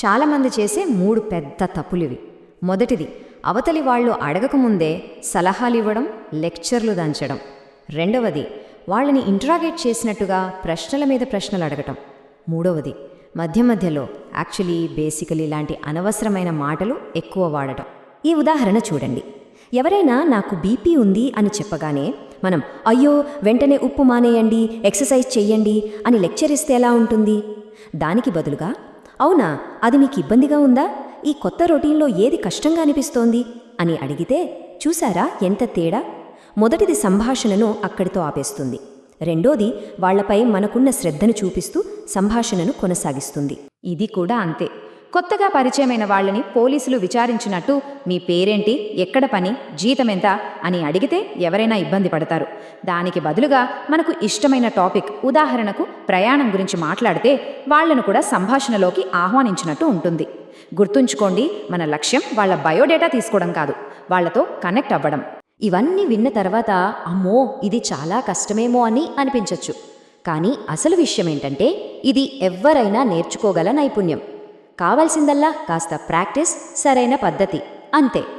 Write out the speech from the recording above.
చాలామంది చేసే 3 పెద్ద తప్పులివి. మొదటిది, అవతలి వాళ్ళు అడగకముందే సలహాలివ్వడం, లెక్చర్లు దంచడం. రెండవది, వాళ్ళని ఇంట్రాగేట్ చేసినట్టుగా ప్రశ్నల మీద ప్రశ్నలు అడగటం. మూడవది, మధ్యలో బేసికలీ లాంటి అనవసరమైన మాటలు ఎక్కువ వాడటం. ఈ ఉదాహరణ చూడండి. ఎవరైనా నాకు బీపీ ఉంది అని చెప్పగానే మనం అయ్యో వెంటనే ఉప్పు మానేయండి, ఎక్సర్సైజ్ చెయ్యండి అని లెక్చర్ ఇస్తే ఎలా ఉంటుంది? దానికి బదులుగా అవునా, అది మీకు ఇబ్బందిగా ఉందా, ఈ కొత్త రొటీన్లో ఏది కష్టంగా అనిపిస్తోంది అని అడిగితే చూసారా ఎంత తేడా? మొదటిది సంభాషణను అక్కడితో ఆపేస్తుంది. రెండోది వాళ్లపై మనకున్న శ్రద్ధను చూపిస్తూ సంభాషణను కొనసాగిస్తుంది. ఇది కూడా అంతే. కొత్తగా పరిచయమైన వాళ్ళని పోలీసులు విచారించినట్టు మీ పేరేంటి, ఎక్కడ పని, జీతమెంత అని అడిగితే ఎవరైనా ఇబ్బంది పడతారు. దానికి బదులుగా మనకు ఇష్టమైన టాపిక్, ఉదాహరణకు ప్రయాణం గురించి మాట్లాడితే వాళ్లను కూడా సంభాషణలోకి ఆహ్వానించినట్టు ఉంటుంది. గుర్తుంచుకోండి, మన లక్ష్యం వాళ్ళ బయోడేటా తీసుకోవడం కాదు, వాళ్లతో కనెక్ట్ అవ్వడం. ఇవన్నీ విన్న తర్వాత అమ్మో ఇది చాలా కష్టమేమో అని అనిపించచ్చు. కానీ అసలు విషయమేంటంటే ఇది ఎవ్వరైనా నేర్చుకోగల నైపుణ్యం. కావాల్సిందల్లా కాస్త ప్రాక్టీస్, సరైన పద్ధతి, అంతే.